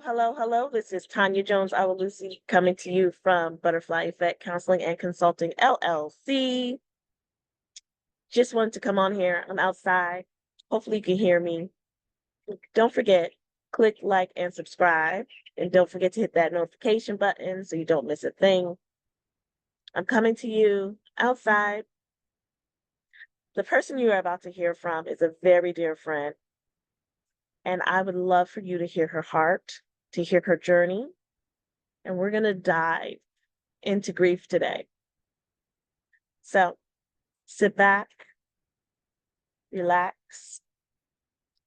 Hello, hello. This is Tanya Jones Lucy coming to you from Butterfly Effect Counseling and Consulting LLC. Just wanted to come on here. I'm outside. Hopefully, you can hear me. Don't forget, click like and subscribe. And don't forget to hit that notification button so you don't miss a thing. I'm coming to you outside. The person you are about to hear from is a very dear friend. And I would love for you to hear her heart, to hear her journey. And we're going to dive into grief today. So sit back, relax,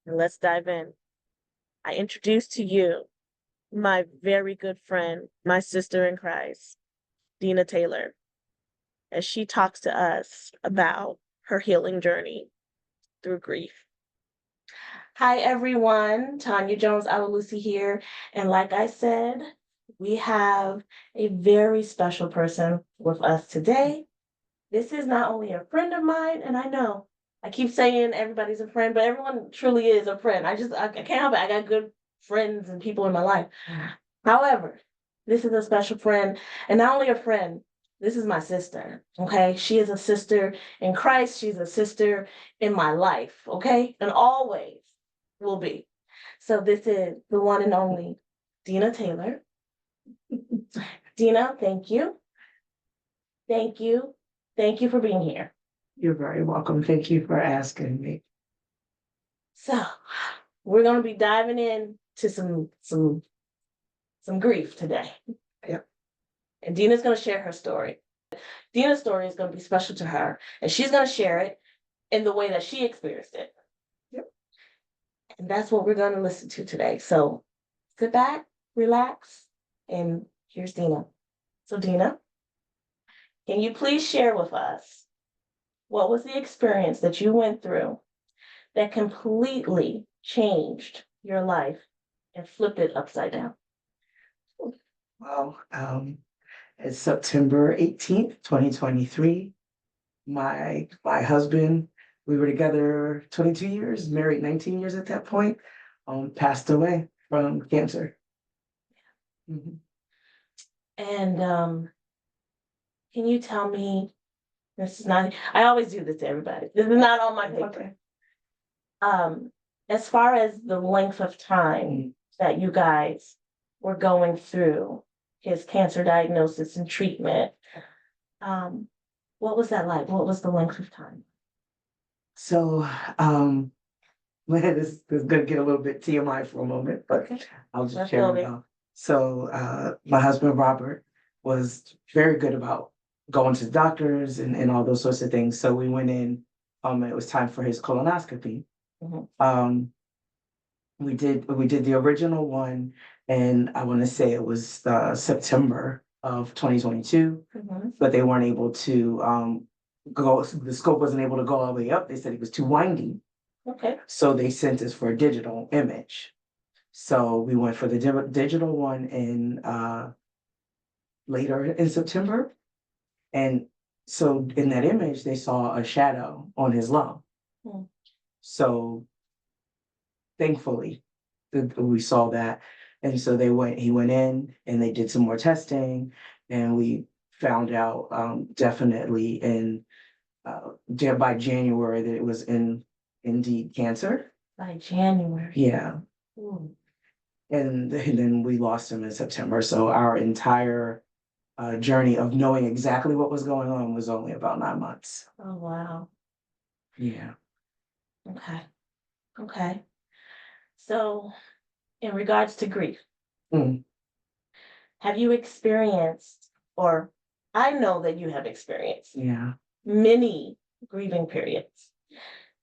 and let's dive in. I introduce to you my very good friend, my sister in Christ, Deana Taylor, as she talks to us about her healing journey through grief. Hi, everyone. Tanya Jones Lucy here. And like I said, we have a very special person with us today. This is not only a friend of mine, and I know I keep saying everybody's a friend, but everyone truly is a friend. I can't help it. I got good friends and people in my life. However, this is a special friend, and not only a friend, this is my sister, okay? She is a sister in Christ. She's a sister in my life, okay? And always will be. So this is the one and only Deana Taylor. Deana, thank you. Thank you. Thank you for being here. You're very welcome. Thank you for asking me. So we're going to be diving into some grief today. Yep. And Deana's going to share her story. Deana's story is going to be special to her, and she's going to share it in the way that she experienced it. Yep. And that's what we're going to listen to today. So sit back, relax, and here's Deana. So Deana, can you please share with us what was the experience that you went through that completely changed your life and flipped it upside down? Well, it's September 18th, 2023. My husband, we were together 22 years, married 19 years at that point, passed away from cancer. Mm-hmm. And can you tell me, this is not, I always do this to everybody. This is not on my paper. Okay. As far as the length of time that you guys were going through his cancer diagnosis and treatment, what was that like? What was the length of time? So, this is going to get a little bit TMI for a moment, but Okay. I'll just share it out. So, my husband, Robert, was very good about going to doctors and all those sorts of things. So we went in, it was time for his colonoscopy. Mhm. We did the original one, and I want to say it was September of 2022, but they weren't able to go. The scope wasn't able to go all the way up. They said it was too windy. Okay. So they sent us for a digital image. So we went for the digital one in later in September, and so in that image they saw a shadow on his lung. So thankfully, we saw that. And so he went in and they did some more testing, and we found out definitely by January that it was indeed cancer. By January. Yeah. Ooh. And then we lost him in September. So our entire journey of knowing exactly what was going on was only about 9 months. Oh, wow. Yeah. Okay. Okay. So, in regards to grief, have you experienced, or I know that you have experienced, many grieving periods.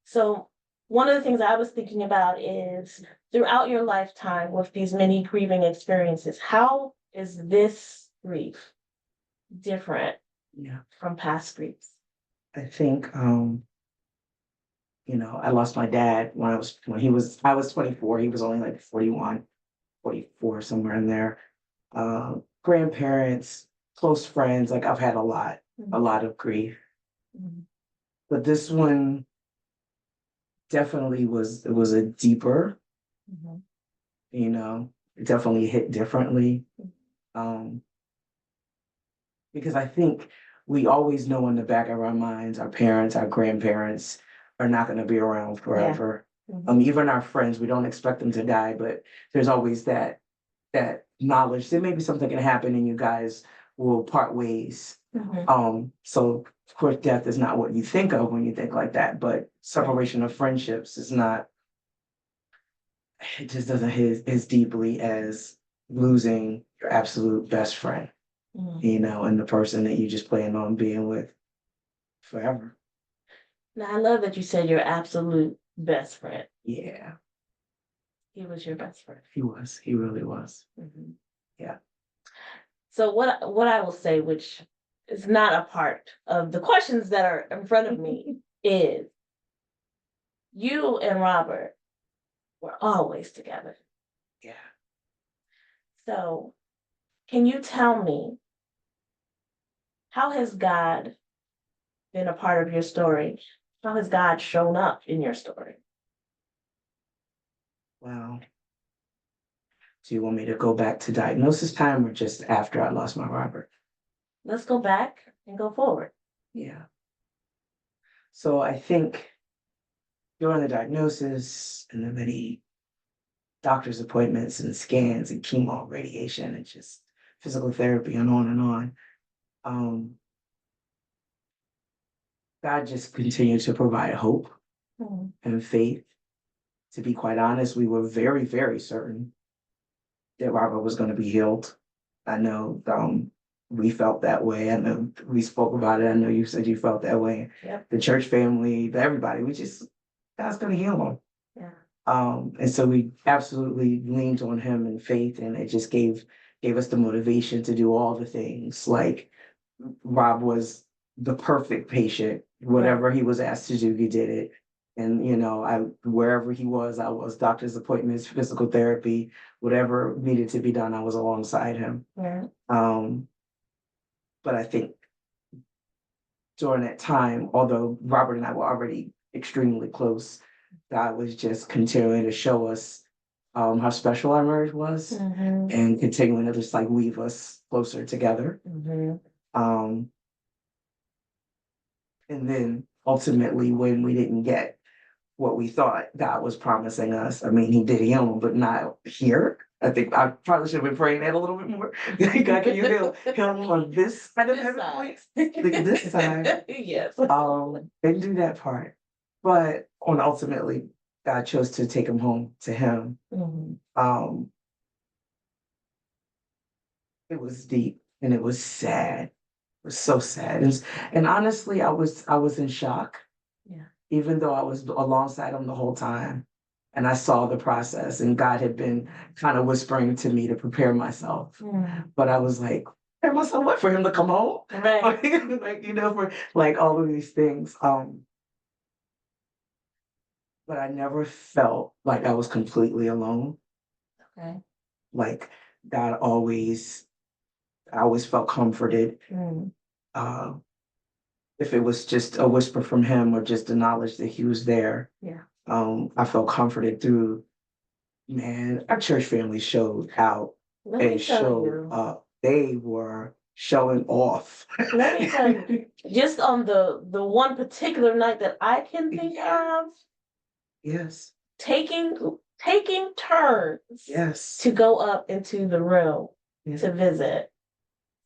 So, one of the things I was thinking about is throughout your lifetime with these many grieving experiences, how is this grief different from past griefs? I think I lost my dad when I was 24. He was only like 41, 44, somewhere in there. Grandparents, close friends, like I've had a lot of grief. But this one definitely was a deeper, it definitely hit differently. Because I think we always know in the back of our minds, our parents, our grandparents are not going to be around forever. Even our friends, we don't expect them to die, but there's always that knowledge that maybe something can happen and you guys will part ways. So of course, death is not what you think of when you think like that, but separation of friendships is not. It just doesn't hit as deeply as losing your absolute best friend, and the person that you just plan on being with forever. Now, I love that you said your absolute best friend. Yeah, He was your best friend. he was. He really was. Yeah. So what I will say, which is not a part of the questions that are in front of me, is you and Robert were always together. Yeah. So can you tell me, how has God been a part of your story? How has God shown up in your story? Wow. Do you want me to go back to diagnosis time or just after I lost my Robert? Let's go back and go forward. Yeah. So I think during the diagnosis and the many doctor's appointments and scans and chemo, radiation, and just physical therapy and on, God just continued to provide hope and faith. To be quite honest, we were very, very certain that Robert was going to be healed. I know we felt that way. I know we spoke about it. I know you said you felt that way. Yep. The church family, everybody, God's going to heal him. Yeah. And so we absolutely leaned on him in faith, and it just gave us the motivation to do all the things. Like Rob was the perfect patient. Whatever he was asked to do, he did it. And wherever he was, I was doctor's appointments, physical therapy, whatever needed to be done, I was alongside him. Yeah. But I think during that time, although Robert and I were already extremely close, God was just continuing to show us how special our marriage was, and continuing to just like weave us closer together. And then ultimately, when we didn't get what we thought God was promising us, I mean, he did heal him, but not here. I think I probably should have been praying that a little bit more. God, can you heal him on this side of heaven point? This side. Yes. Didn't do that part. But ultimately, God chose to take him home to him. It was deep and it was sad. It was so sad. And honestly, I was in shock. Yeah. Even though I was alongside him the whole time. And I saw the process, and God had been kind of whispering to me to prepare myself. But I was like, prepare myself what, for him to come home? Right. For like all of these things. But I never felt like I was completely alone. Okay. Like God I always felt comforted. If it was just a whisper from him or just the knowledge that he was there. Yeah. I felt comforted through, man, our church family showed out and showed up. They were showing off. Let me tell you, just on the one particular night that I can think of. Yes. Taking turns. Yes. To go up into the room to visit.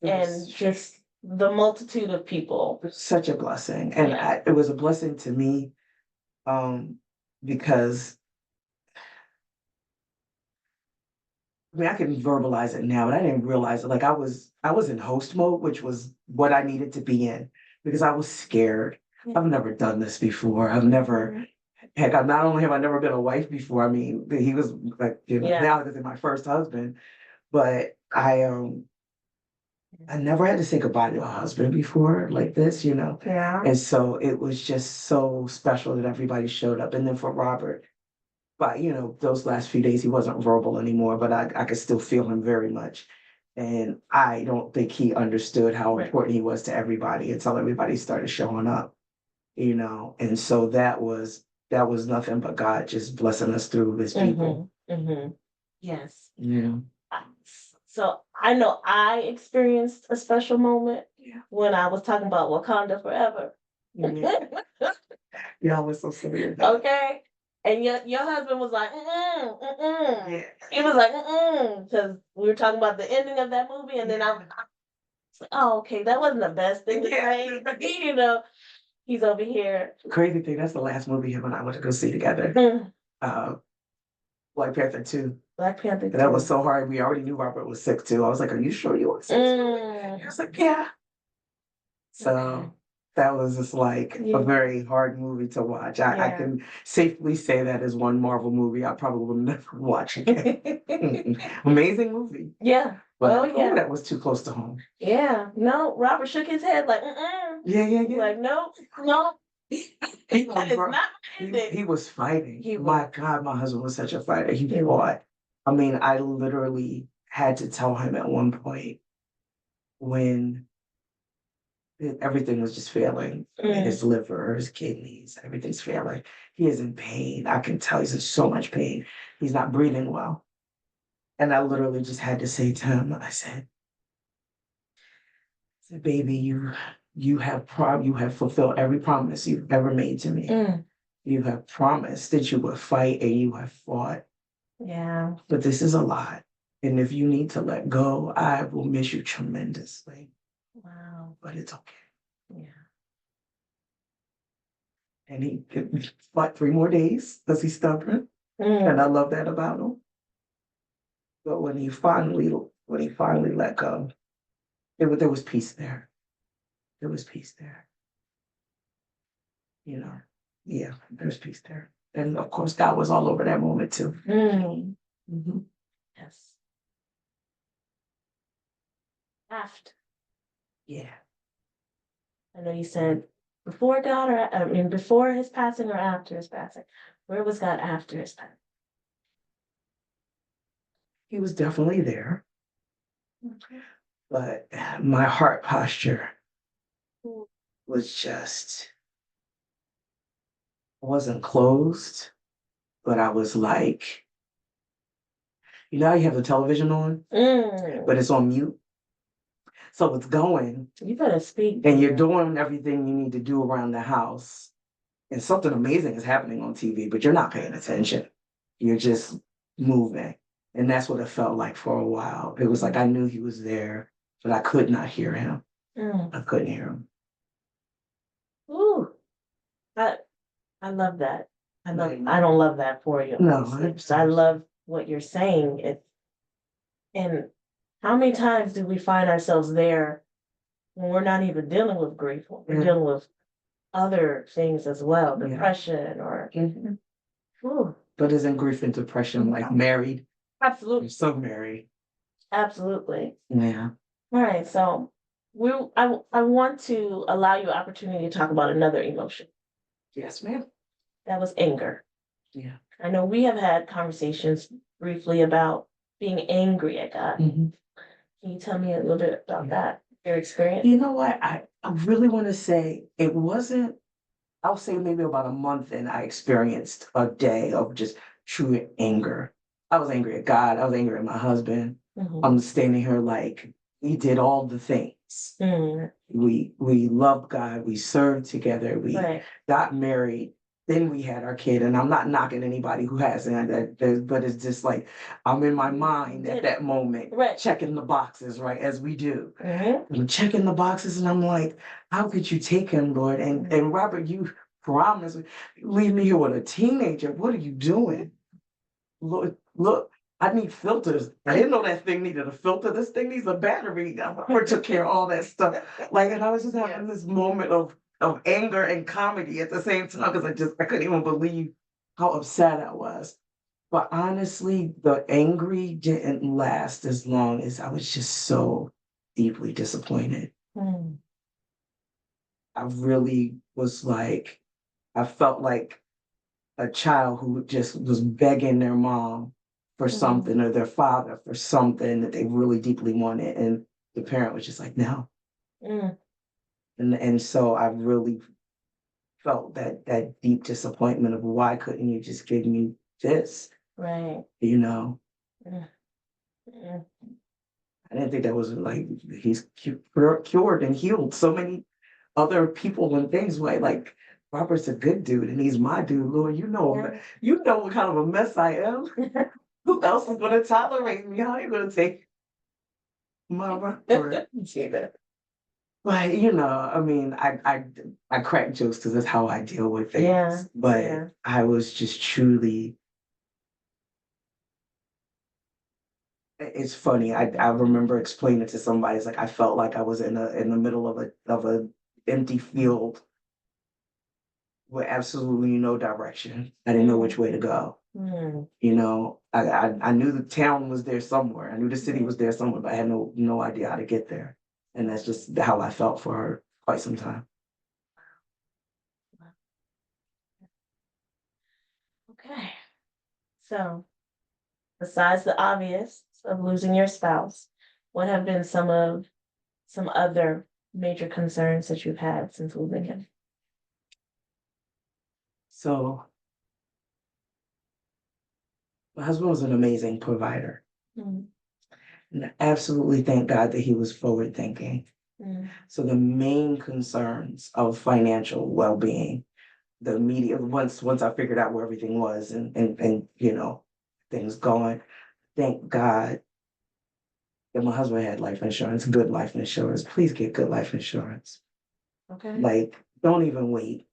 And just the multitude of people. Such a blessing. And it was a blessing to me, because I mean, I can verbalize it now, but I didn't realize it. Like I was in host mode, which was what I needed to be in, because I was scared. I've never done this before. Heck, not only have I never been a wife before, I mean, he was like, now this is my first husband, but I never had to say goodbye to a husband before like this, Yeah. And so it was just so special that everybody showed up. And then for Robert, but those last few days he wasn't verbal anymore, but I could still feel him very much. And I don't think he understood how important he was to everybody until everybody started showing up, And so that was nothing but God just blessing us through his people. Yes. Yeah. So I know I experienced a special moment Yeah. when I was talking about Wakanda Forever. Y'all was so silly. Okay. And your husband was like, mm-mm. Yeah. He was like, because we were talking about the ending of that movie, and then I was like, oh, okay, that wasn't the best thing to say. You know, he's over here. Crazy thing, that's the last movie him and I went to go see together. Mm. Black Panther 2. Black Panther. That was so hard. We already knew Robert was sick too. I was like, are you sure you were sick? He was like, yeah. So that was just like a very hard movie to watch. I can safely say that is one Marvel movie I probably will never watch again. Amazing movie. Yeah. But that was too close to home. Yeah. No, Robert shook his head like, Yeah. Like, no. That is not he was fighting. My God, my husband was such a fighter. He fought. I mean, I literally had to tell him at one point when everything was just failing. His liver, his kidneys, everything's failing. He is in pain. I can tell he's in so much pain. He's not breathing well. And I literally just had to say to him, I said, baby, you have fulfilled every promise you've ever made to me. You have promised that you would fight and you have fought. Yeah. But this is a lot. And if you need to let go, I will miss you tremendously. Wow. But it's okay. Yeah. And he fought 3 more days because he's stubborn. And I love that about him. But when he finally let go, there was peace there. There was peace there. You know, yeah, there's peace there. And of course, God was all over that moment too. Mm-hmm. Yes. After. Yeah. I know you said before God, or I mean, before his passing or after his passing. Where was God after his passing? He was definitely there. Okay. But my heart posture was just, I wasn't closed, but I was like, you know how you have the television on, but it's on mute? So it's going. You better speak. And you're doing everything you need to do around the house. And something amazing is happening on TV, but you're not paying attention. You're just moving. And that's what it felt like for a while. It was like I knew he was there, but I could not hear him. I couldn't hear him. Ooh. I love that. I don't love that for you. No, I love what you're saying. And how many times do we find ourselves there when we're not even dealing with grief? We're dealing with other things as well, depression or. But isn't grief and depression like married? Absolutely. You're so married. Absolutely. Yeah. All right. So I want to allow you an opportunity to talk about another emotion. Yes, ma'am. That was anger. Yeah. I know we have had conversations briefly about being angry at God. Can you tell me a little bit about that, your experience? You know what? I really want to say it wasn't, I'll say maybe about a month and I experienced a day of just true anger. I was angry at God. I was angry at my husband. I'm standing here like we did all the things. We loved God. We served together. We got married. Then we had our kid, and I'm not knocking anybody who hasn't, but it's just like I'm in my mind at that moment, checking the boxes, right, as we do. I'm checking the boxes, and I'm like, how could you take him, Lord? And Robert, you promised, leave me here with a teenager. What are you doing? Look, I need filters. I didn't know that thing needed a filter. This thing needs a battery. I took care of all that stuff. Like, and I was just having this moment of anger and comedy at the same time because I couldn't even believe how upset I was. But honestly, the angry didn't last as long as I was just so deeply disappointed. I really was like, I felt like a child who just was begging their mom for something or their father for something that they really deeply wanted. And the parent was just like, no. And so I really felt that deep disappointment of why couldn't you just give me this? Right. You know? Mm, mm. I didn't think that was like he's cured and healed so many other people and things. Like Robert's a good dude and he's my dude, Lord. Yeah. You know what kind of a mess I am. Who else is gonna tolerate me? How are you gonna take my Robert? But I mean, I crack jokes because that's how I deal with things. Yeah, But yeah. I was just truly. It's funny. I remember explaining to somebody. It's like I felt like I was in the middle of a empty field with absolutely no direction. I didn't know which way to go. Mm. I knew the town was there somewhere. I knew the city was there somewhere, but I had no idea how to get there. And that's just how I felt for quite some time. Okay. So, besides the obvious of losing your spouse, what have been some other major concerns that you've had since moving in? So my husband was an amazing provider. Mm, And I absolutely thank God that he was forward thinking. mm, So the main concerns of financial well-being, the immediate once I figured out where everything was and things going, thank God that my husband had life insurance, good life insurance. Please get good life insurance. okay. Like, don't even wait.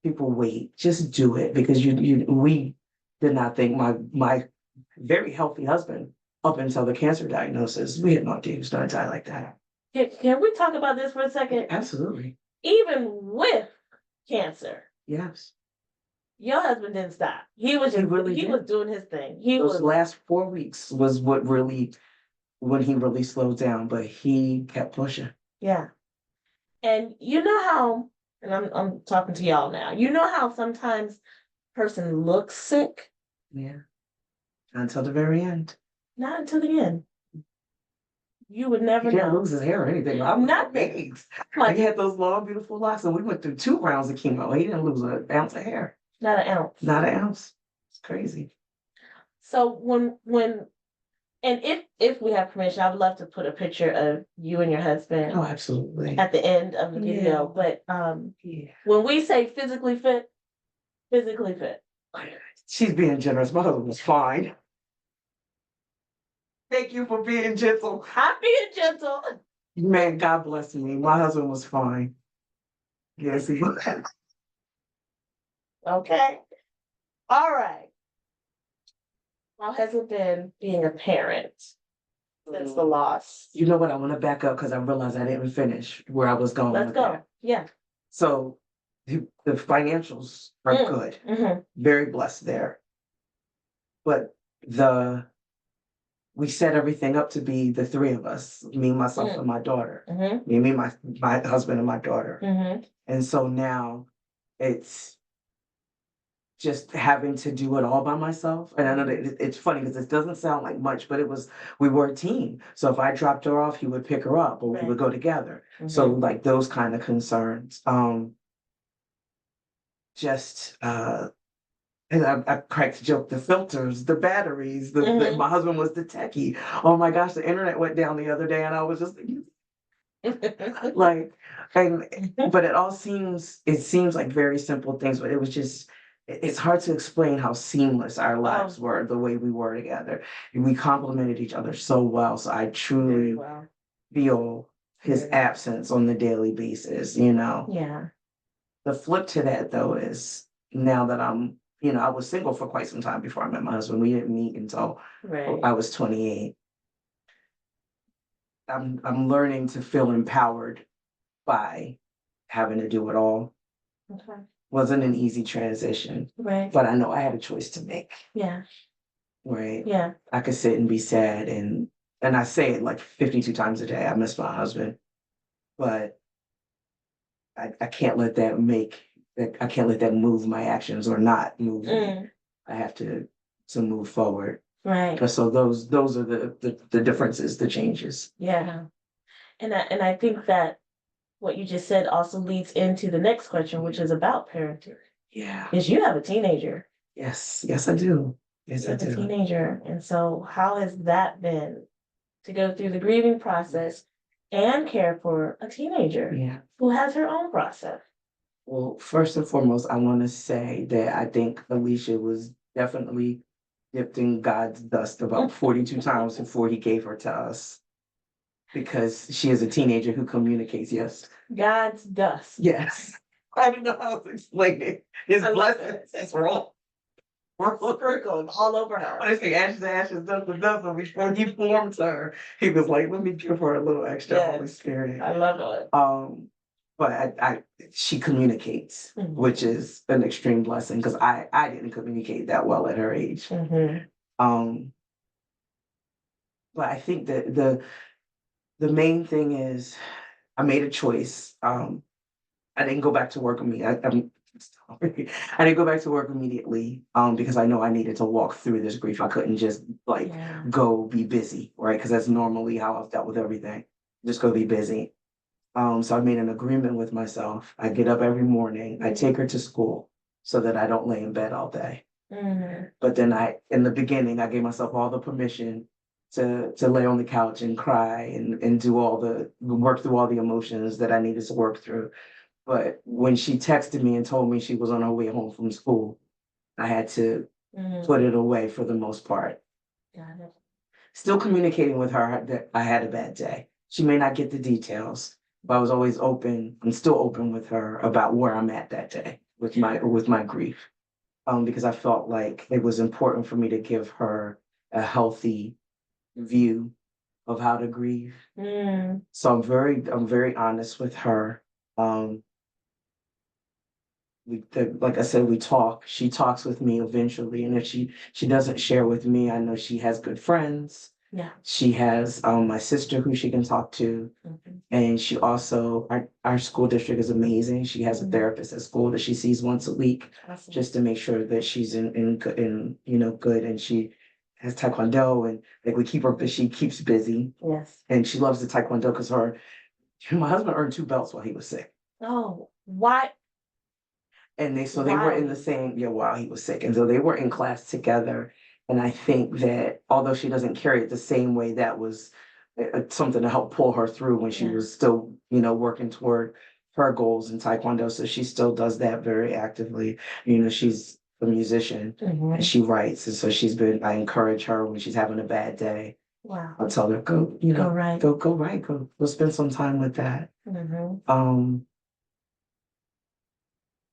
People wait. Just do it because we did not think my very healthy husband up until the cancer diagnosis, we had no idea he was gonna die like that. Can we talk about this for a second? Absolutely. Even with cancer, Yes. your husband didn't stop. He was He just really he was did. doing his thing. He Those was last 4 weeks was what really when he really slowed down, but he kept pushing. yeah. And you know how, and I'm talking to y'all now. You know how sometimes person looks sick, Yeah. Until the very end. not until the end. You would He never didn't know. lose his hair or anything. I was Nothing. amazed. Like He had those long, beautiful locks, and we went through 2 rounds of chemo. He didn't lose an ounce of hair. not an ounce. Not an ounce. It's crazy. So when and if we have permission, I would love to put a picture of you and your husband Oh, absolutely. at the end of the video. But Yeah. when we say physically fit. She's being generous. My husband was fine. Thank you for being gentle. I'm being gentle. Man, God bless me. My husband was fine. Yes, he was. Okay. All right. How has it been being a parent since the loss? You know what? I want to back up because I realized I didn't finish where I was going Let's with go. that. Yeah. So the financials are good. Mm-hmm. Very blessed there. But we set everything up to be the three of us, me, myself, and my daughter. Mm-hmm. Me, my husband, and my daughter. Mm-hmm. And so now it's just having to do it all by myself. And I know that it's funny because it doesn't sound like much, but we were a team. So if I dropped her off, he would pick her up or we would go together. So like those kind of concerns. Just and I cracked the joke, the filters, the batteries, my husband was the techie. Oh my gosh, the internet went down the other day and I was just like, but it seems like very simple things, but it was just, it's hard to explain how seamless our lives were, the way we were together. And we complemented each other so well. So I truly feel his absence on the daily basis, Yeah. The flip to that though is now that I was single for quite some time before I met my husband. We didn't meet until I was 28. I'm learning to feel empowered by having to do it all. Okay. Wasn't an easy transition. Right. But I know I had a choice to make. Yeah. Right. Yeah. I could sit and be sad and I say it like 52 times a day. I miss my husband. But I can't let that I can't let that move my actions or not move me. I have to move forward. Right. So those are the differences, the changes. Yeah. And I think that what you just said also leads into the next question, which is about parenting. Yeah. Because you have a teenager. Yes, I do. Yes, You I have a do. teenager. And so how has that been to go through the grieving process and care for a teenager Yeah. who has her own process? Well, first and foremost, I want to say that I think Alicia was definitely dipped in God's dust about 42 times before he gave her to us because she is a teenager who communicates. Yes. God's dust. Yes. I don't know how to explain it. His I love blessings it. is wrong. We're Sprinkled all over her. When I say ashes, to ashes, dust to dust, and before he formed her, he was like, let me give her a little extra Holy Yes. Spirit. I love it. But she communicates, which is an extreme blessing because I didn't communicate that well at her age. Um, but I think that the main thing is I made a choice. I didn't go back to work I'm sorry. I didn't go back to work immediately because I know I needed to walk through this grief. I couldn't just like go be busy, right? Because that's normally how I've dealt with everything. Just go be busy. So I made an agreement with myself. I get up every morning, I take her to school so that I don't lay in bed all day. But then in the beginning, I gave myself all the permission to lay on the couch and cry and do work through all the emotions that I needed to work through. But when she texted me and told me she was on her way home from school, I had to put it away for the most part. Got it. Still communicating with her that I had a bad day. She may not get the details, but I was always open. I'm still open with her about where I'm at that day with my grief. Because I felt like it was important for me to give her a healthy view of how to grieve. So I'm very honest with her. Like I said, we talk. She talks with me eventually, and if she doesn't share with me, I know she has good friends. Yeah. She has my sister who she can talk to, and she also our school district is amazing. She has a therapist at school that she sees once a week, just to make sure that she's in good, and she has taekwondo, and like we keep her, but she keeps busy. Yes. And she loves the taekwondo because my husband earned 2 belts while he was sick. Oh, why? And they were in the same, yeah, while he was sick. And so they were in class together. And I think that although she doesn't carry it the same way, that was something to help pull her through when she was still, working toward her goals in Taekwondo. So she still does that very actively. She's a musician and she writes. And so I encourage her when she's having a bad day. Wow. I'll tell her, go write, go spend some time with that.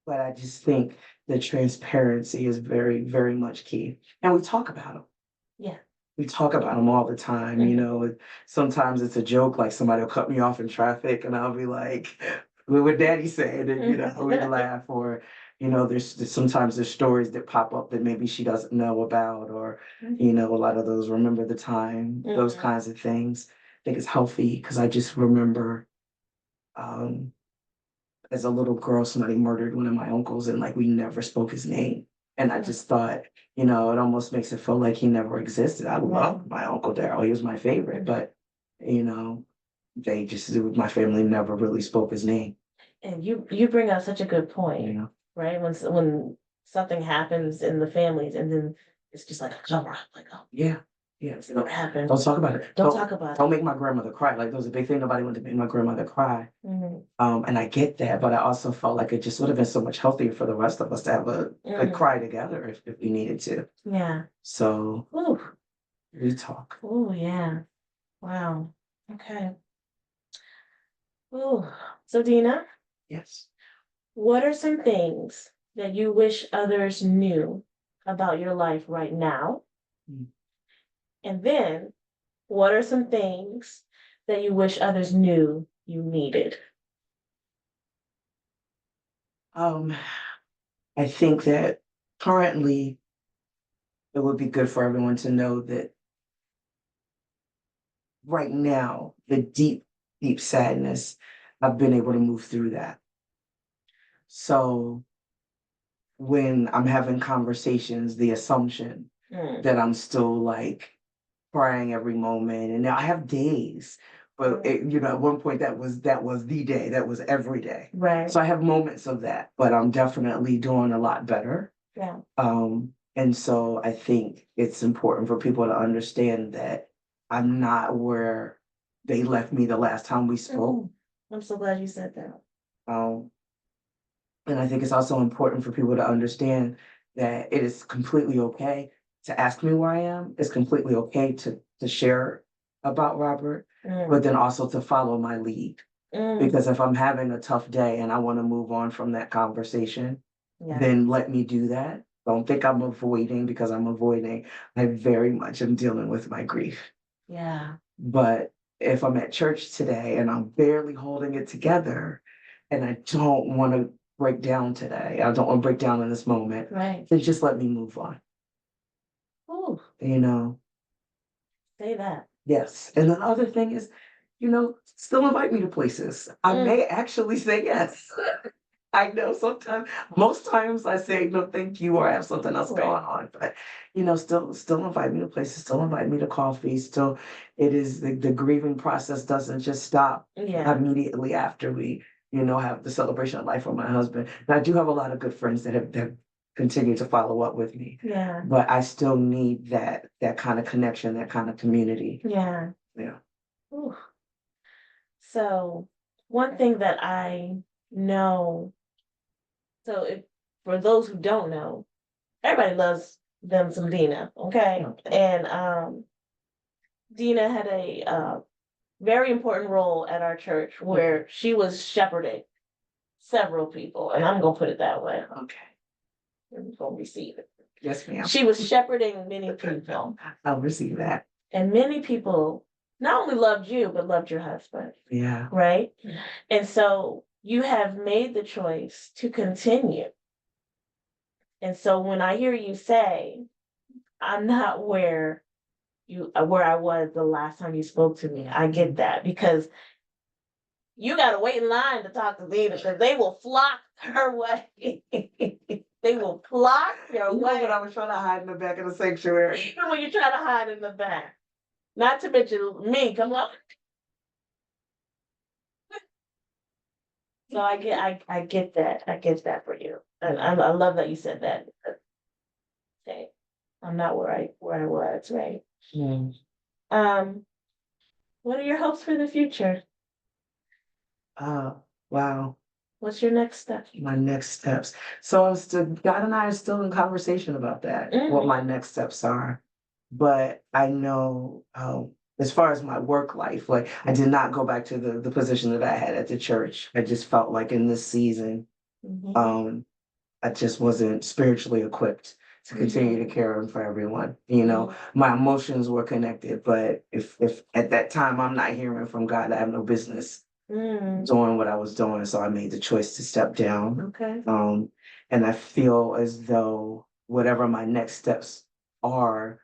But I just think the transparency is very, very much key. And we talk about them. Yeah. We talk about them all the time. Sometimes it's a joke, like somebody will cut me off in traffic and I'll be like, what daddy said, and we laugh. Or, sometimes there's stories that pop up that maybe she doesn't know about, or, a lot of those remember the time, those kinds of things. I think it's healthy because I just remember as a little girl, somebody murdered one of my uncles and like we never spoke his name. And I just thought, it almost makes it feel like he never existed. I loved my Uncle Daryl. He was my favorite, but my family never really spoke his name. And you bring out such a good point, right? When something happens in the families and then it's just like a cover up, like, oh yeah. Yeah. What happened? Don't talk about it. Don't talk about it. Don't make my grandmother cry. Like, there was a big thing. Nobody wanted to make my grandmother cry. And I get that, but I also felt like it just would have been so much healthier for the rest of us to have a cry together if we needed to. Yeah. So we talk. Oh, yeah. Wow. Okay. Oh, so Deana? Yes. What are some things that you wish others knew about your life right now? And then, what are some things that you wish others knew you needed? I think that currently it would be good for everyone to know that right now, the deep, deep sadness, I've been able to move through that. So when I'm having conversations, the assumption that I'm still like crying every moment, and now I have days, but at one point that was the day, that was every day. Right. So I have moments of that, but I'm definitely doing a lot better. Yeah. And so I think it's important for people to understand that I'm not where they left me the last time we spoke. I'm so glad you said that. Um, and I think it's also important for people to understand that it is completely okay to ask me where I am. It's completely okay to share about Robert, but then also to follow my lead. Because if I'm having a tough day and I want to move on from that conversation, Yeah. then let me do that. Don't think I'm avoiding because I'm avoiding. I very much am dealing with my grief. Yeah. But if I'm at church today and I'm barely holding it together and I don't want to break down today, I don't want to break down in this moment, Right. then just let me move on. Ooh, You know? say that. Yes. And the other thing is, still invite me to places. I may actually say yes. I know sometimes, most times I say no, thank you, or I have something else going Right. on. But still invite me to places, still invite me to coffee. Still, it is the grieving process doesn't just stop Yeah. immediately after we, have the celebration of life with my husband. And I do have a lot of good friends that continue to follow up with me. Yeah. But I still need that kind of connection, that kind of community. Yeah. Yeah. Ooh. So one thing that I know, so if for those who don't know, everybody loves them some Deana, okay? And Deana had a very important role at our church where she was shepherding several people, and I'm gonna put it that way. Okay. I'm gonna receive it. Yes, ma'am. She was shepherding many people, I'll receive that. and many people not only loved you, but loved your husband, Yeah. right? And so you have made the choice to continue. And so when I hear you say, I'm not where I was the last time you spoke to me, I get that because you gotta wait in line to talk to Deana because they will flock her way. They will flock your way. When I was trying to hide in the back of the sanctuary. Even when you try to hide in the back. Not to mention me, come on. So I get that. I get that for you. And I love that you said that. Okay. I'm not where I was, right? Mm. Um, what are your hopes for the future? Wow. What's your next step? My next steps. So God and I are still in conversation about that, what my next steps are. But I know, as far as my work life, like I did not go back to the position that I had at the church. I just felt like in this season, I just wasn't spiritually equipped to continue to care for everyone. My emotions were connected, but if at that time I'm not hearing from God, I have no business doing what I was doing. So I made the choice to step down. Okay. And I feel as though whatever my next steps are,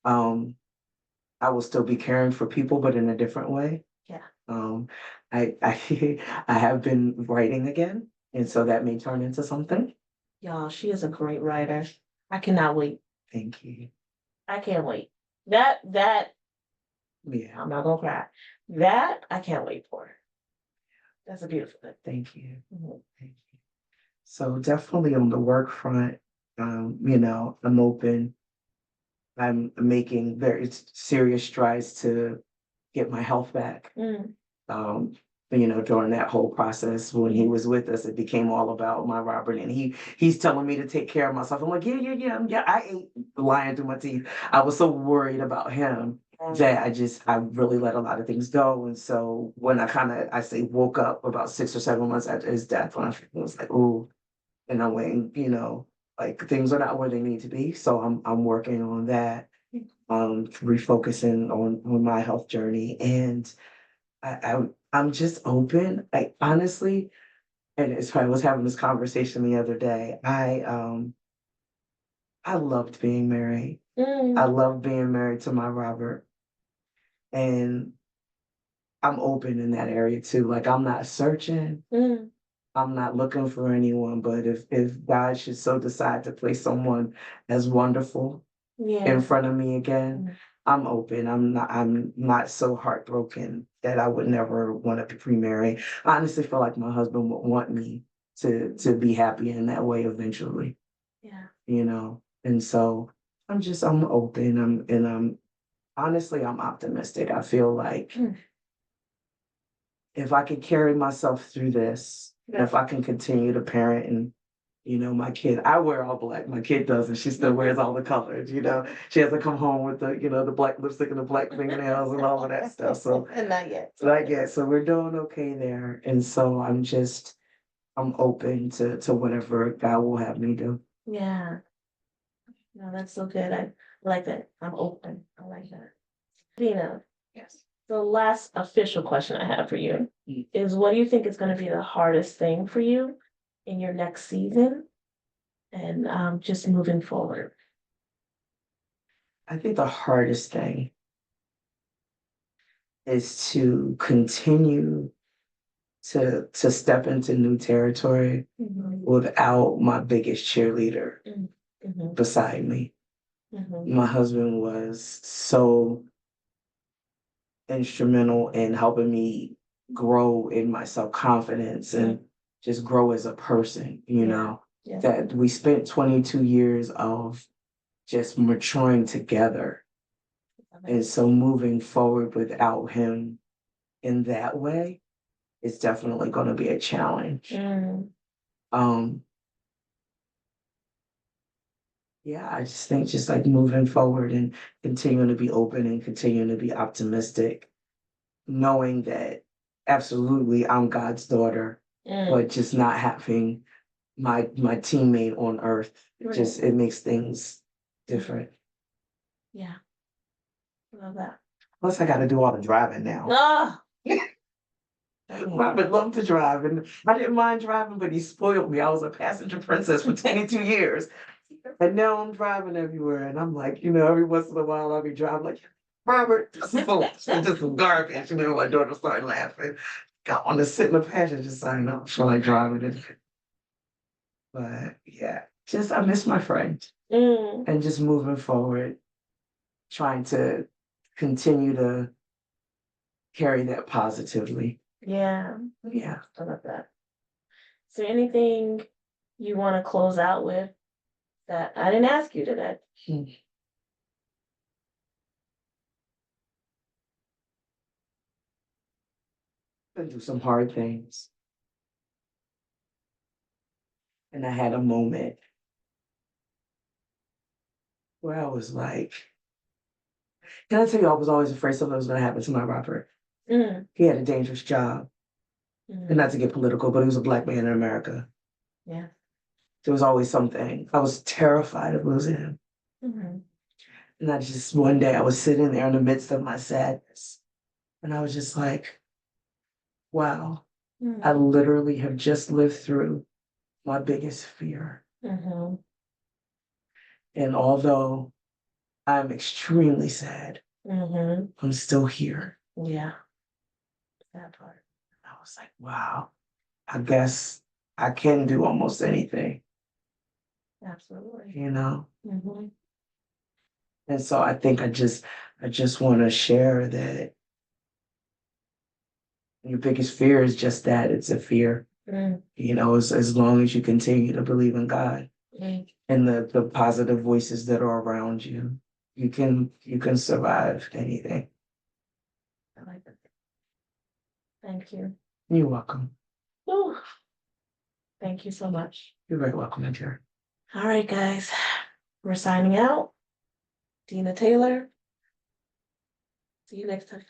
I will still be caring for people, but in a different way. Yeah. I I have been writing again, and so that may turn into something. Y'all, she is a great writer. I cannot wait. Thank you. I can't wait. That Yeah. I'm not gonna cry. That I can't wait for. That's a beautiful thing. Thank you. Mhm. Thank you. So definitely on the work front, I'm open. I'm making very serious strides to get my health back. Um, during that whole process when he was with us, it became all about my Robert, and he's telling me to take care of myself. I'm like, yeah. I ate lying through my teeth. I was so worried about him that I really let a lot of things go. And so when I say woke up about 6 or 7 months after his death, when I was like, ooh, and I went, like things are not where they need to be. So I'm working on that, refocusing on my health journey, and I'm just open. I honestly, and it's funny, I was having this conversation the other day. I loved being married. I love being married to my Robert, and I'm open in that area too. Like I'm not searching. I'm not looking for anyone, but if God should so decide to place someone as wonderful in front of me again, I'm open. I'm not so heartbroken that I would never want to remarry. I honestly feel like my husband would want me to be happy in that way eventually. Yeah. And so I'm open. I'm honestly, I'm optimistic. I feel like if I could carry myself through this, and if I can continue to parent and, my kid, I wear all black. My kid doesn't. She still wears all the colors, She has to come home with the black lipstick and the black fingernails and all of that stuff. So And not yet. not yet. So we're doing okay there. And so I'm open to whatever God will have me do. Yeah. No, that's so good. I like that. I'm open. I like that. Dina, Yes. the last official question I have for you Mm. is what do you think is going to be the hardest thing for you in your next season and just moving forward? I think the hardest thing is to continue to step into new territory without my biggest cheerleader Mhm, beside me. mhm, My husband was so instrumental in helping me grow in my self-confidence and just grow as a person, Yeah. that we spent 22 years of just maturing together. And so moving forward without him in that way is definitely going to be a challenge. Um, yeah, I just think just like moving forward and continuing to be open and continuing to be optimistic, knowing that absolutely I'm God's daughter, but just not having my teammate on earth, just it makes things different. Yeah. Love that. Plus, I got to do all the driving now. Ah, Robert loved to drive, and I didn't mind driving, but he spoiled me. I was a passenger princess for 22 years. And now I'm driving everywhere, and I'm like, every once in a while I'll be driving like, Robert, this is just some garbage. My daughter started laughing. Got on to sit in the passenger side, and I feel like driving it. But yeah, just I miss my friend. And just moving forward, trying to continue to carry that positively. yeah. Yeah. I love that. Is there anything you want to close out with that I didn't ask you today? Been through some hard things. And I had a moment where I was like, can I tell you, I was always afraid something was going to happen to my Robert. He had a dangerous job. And not to get political, but he was a Black man in America. Yeah. There was always something. I was terrified of losing him. And I just, one day I was sitting there in the midst of my sadness. And I was just like, wow, I literally have just lived through my biggest fear. And although I'm extremely sad, I'm still here. Yeah. That part. I was like, wow, I guess I can do almost anything, Absolutely. And so I think I just want to share that your biggest fear is just that it's a fear. As long as you continue to believe in God and the positive voices that are around you, you can survive anything. I like it. Thank you. You're welcome. Whew. Thank you so much. You're very welcome, Andrea. All right, guys. We're signing out. Deana Taylor. See you next time.